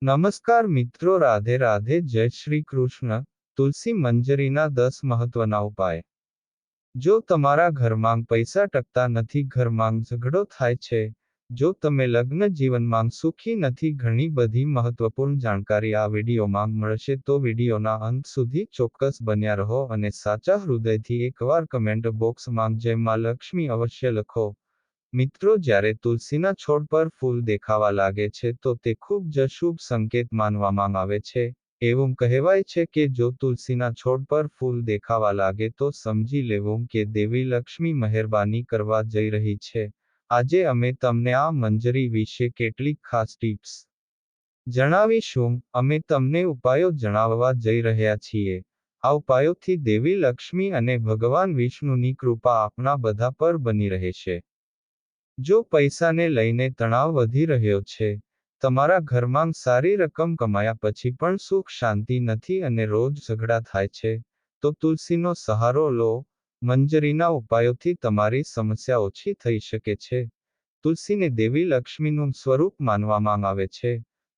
નમસ્કાર મિત્રો, રાધે રાધે, જય શ્રી કૃષ્ણ. તુલસી મંજરીના 10 મહત્વના ઉપાય. જો તમારા ઘરમાં પૈસા ટકતા નથી, ઘરમાં ઝઘડો થાય છે, જો તમે લગ્ન જીવનમાં સુખી નથી, ઘણી બધી મહત્વપૂર્ણ જાણકારી આ વિડીયોમાં મળશે, તો વિડીયોના અંત સુધી ચોક્કસ બન્યા રહો અને સાચા હૃદયથી એકવાર કમેન્ટ બોક્સમાં જય માં લક્ષ્મી અવશ્ય લખો. મિત્રો, જ્યારે તુલસીના છોડ પર ફૂલ દેખાવા લાગે છે તો તે ખૂબ જ શુભ સંકેત માનવામાં આવે છે. એવું કહેવાય છે કે જો તુલસીના છોડ પર ફૂલ દેખાવા લાગે તો સમજી લેવું કે દેવી લક્ષ્મી મહેરબાની કરવા જઈ રહી છે. આજે અમે તમને આ મંજરી વિશે કેટલીક ખાસ ટિપ્સ જણાવીશું. અમે તમને ઉપાયો જણાવવા જઈ રહ્યા છીએ. આ ઉપાયોથી દેવી લક્ષ્મી અને ભગવાન વિષ્ણુની કૃપા આપણા બધા પર બની રહેશે. જો પૈસાને લઈને તણાવ વધી રહ્યો છે, તમારા ઘરમાં સારી રકમ કમાયા પછી પણ સુખ શાંતિ નથી અને રોજ ઝઘડા થાય છે, તો તુલસીનો સહારો લો. મંજરીના ઉપાયોથી તમારી સમસ્યા ઓછી થઈ શકે છે. તુલસીને દેવી લક્ષ્મીનું સ્વરૂપ માનવામાં આવે છે.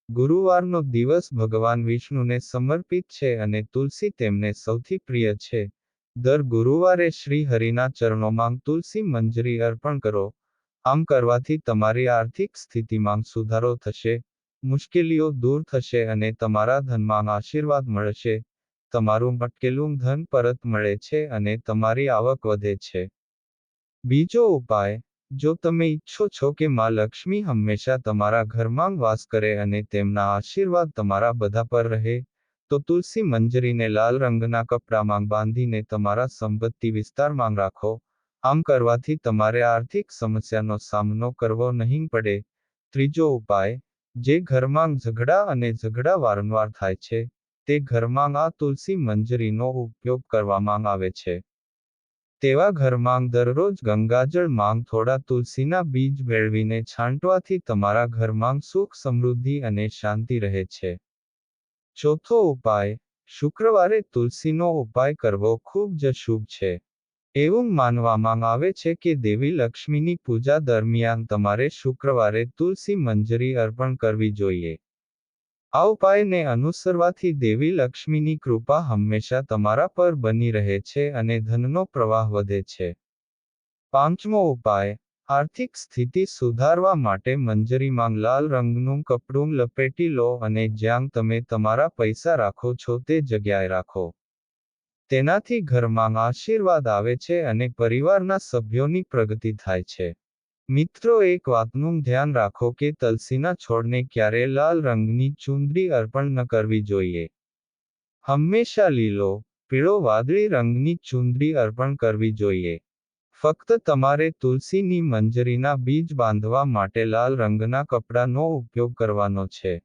ગુરુવારનો દિવસ ભગવાન વિષ્ણુને સમર્પિત છે અને તુલસી તેમને સૌથી પ્રિય છે. દર ગુરુવારે શ્રી હરિના ચરણોમાં તુલસી મંજરી અર્પણ કરો. આમ કરવાથી તમારી આર્થિક સ્થિતિમાં સુધારો થશે, મુશ્કેલીઓ દૂર થશે અને તમારા ધનમાં આશીર્વાદ મળશે. તમારું અટકેલું ધન પરત મળે છે અને તમારી આવક વધે છે. બીજો ઉપાય, જો તમે ઈચ્છો છો કે માં લક્ષ્મી હંમેશા તમારા ઘરમાં વાસ કરે અને તેમના આશીર્વાદ તમારા બધા પર રહે, તો તુલસી મંજરીને લાલ રંગના કપડામાં બાંધીને તમારા સંપત્તિ વિસ્તારમાં રાખો. આમ કરવાથી તમારે આર્થિક સમસ્યાનો સામનો કરવો નહીં પડે. ત્રીજો ઉપાય, જે ઘરમાં ઝઘડા અને ઝઘડા વારંવાર થાય છે, તે ઘરમાં આ તુલસી મંજરીનો ઉપયોગ કરવામાં આવે છે. તેવા ઘરમાં દરરોજ ગંગાજળમાં થોડા તુલસીના બીજ ભેળવીને છાંટવાથી તમારા ઘરમાં સુખ સમૃદ્ધિ અને શાંતિ રહે છે. ચોથો ઉપાય, શુક્રવારે તુલસીનો ઉપાય કરવો ખૂબ જ શુભ છે. એવું માનવામાં આવે છે કે દેવી લક્ષ્મીની પૂજા દરમિયાન તમારે શુક્રવારે તુલસી મંજરી અર્પણ કરવી જોઈએ. આ ઉપાયને અનુસરવાથી દેવી લક્ષ્મીની કૃપા હંમેશા તમારા પર બની રહે છે અને ધનનો પ્રવાહ વધે છે. પાંચમો ઉપાય, આર્થિક સ્થિતિ સુધારવા માટે મંજરીમાં લાલ રંગનું કપડું લપેટી લો અને જ્યાં તમે તમારા પૈસા રાખો છો તે જગ્યાએ રાખો. તેનાથી ઘરમાં આશીર્વાદ આવે છે અને પરિવારના સભ્યોની પ્રગતિ થાય છે. મિત્રો, એક વાતનું ધ્યાન રાખો કે તુલસીના છોડને ક્યારેય લાલ રંગની ચુંદડી અર્પણ ન કરવી જોઈએ. હંમેશા લીલો, પીળો, વાદળી રંગની ચુંદડી અર્પણ કરવી જોઈએ. ફક્ત તમારે તુલસીની મંજરીના બીજ બાંધવા માટે લાલ રંગના કપડાનો ઉપયોગ કરવાનો છે.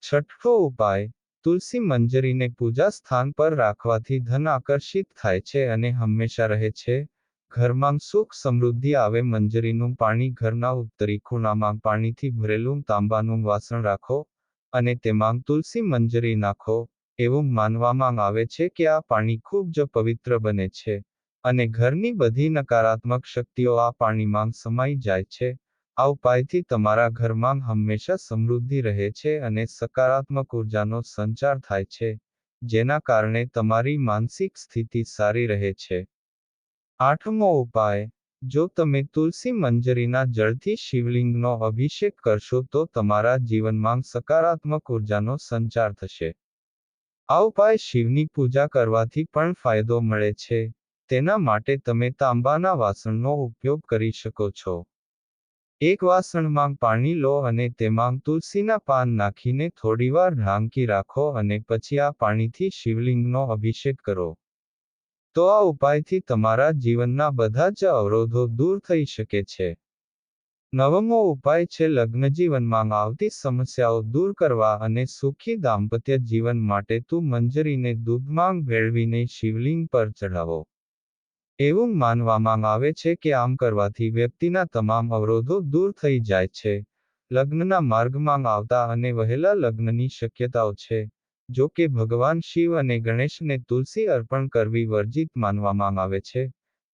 છઠ્ઠો ઉપાય, તુલસી મંજરીને પૂજા સ્થાન પર રાખવાથી ધન આકર્ષિત થાય છે અને હંમેશા રહે છે. ઘરમાં સુખ સમૃદ્ધિ આવે. મંજરીનું પાણી ઘરના ઉત્તરી ખૂણામાં પાણીથી ભરેલું તાંબાનું વાસણ રાખો અને તેમાં તુલસી મંજરી નાખો. એવું માનવામાં આવે છે કે આ પાણી ખૂબ જ પવિત્ર બને છે અને ઘરની બધી નકારાત્મક શક્તિઓ આ પાણીમાં સમાઈ જાય છે. આ ઉપાયથી તમારા ઘરમાં હંમેશા સમૃદ્ધિ રહે છે અને સકારાત્મક ઉર્જાનો સંચાર થાય છે, જેના કારણે તમારી માનસિક સ્થિતિ સારી રહે છે. આઠમો ઉપાય, જો તમે તુલસી મંજરીના જળથી શિવલિંગનો અભિષેક કરશો તો તમારા જીવનમાં સકારાત્મક ઉર્જાનો સંચાર થશે. આ ઉપાય શિવની પૂજા કરવાથી પણ ફાયદો મળે છે. તેના માટે તમે તાંબાના વાસણનો ઉપયોગ કરી શકો છો. એક વાસણમાં પાણી લો અને તેમાં તુલસીના પાન નાખીને થોડીવાર ઢાંકી રાખો અને પછી આ પાણીથી શિવલિંગનો અભિષેક કરો. તો આ ઉપાયથી તમારા જીવનના બધા જ અવરોધો દૂર થઈ શકે છે. નવમો ઉપાય છે લગ્નજીવનમાં આવતી સમસ્યાઓ દૂર કરવા અને સુખી દાંપત્ય જીવન માટે તું મંજરીને દૂધમાં ભેળવીને શિવલિંગ પર ચઢાવો. એવું માનવામાં આવે છે કે આમ કરવાથી વ્યક્તિના તમામ અવરોધો દૂર થઈ જાય છે. લગ્નના માર્ગમાં આવતા અને વહેલા લગ્નની શક્યતાઓ છે. જો કે ભગવાન શિવ અને ગણેશને તુલસી અર્પણ કરવી વર્જિત માનવામાં આવે છે,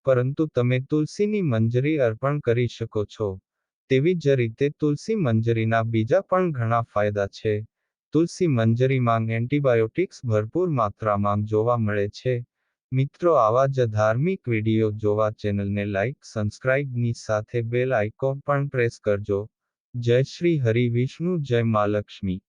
પરંતુ તમે તુલસીની મંજરી અર્પણ કરી શકો છો. તેવી જ રીતે તુલસી મંજરીના બીજા પણ ઘણા ફાયદા છે. તુલસી મંજરીમાં એન્ટીબાયોટિક્સ ભરપૂર માત્રામાં જોવા મળે છે. મિત્રો, આવા જ ધાર્મિક વિડીયો જોવા ચેનલને લાઇક સબસ્ક્રાઇબની સાથે બેલ આઇકોન પણ પ્રેસ કરજો. જય શ્રી હરિ વિષ્ણુ, જય મા લક્ષ્મી.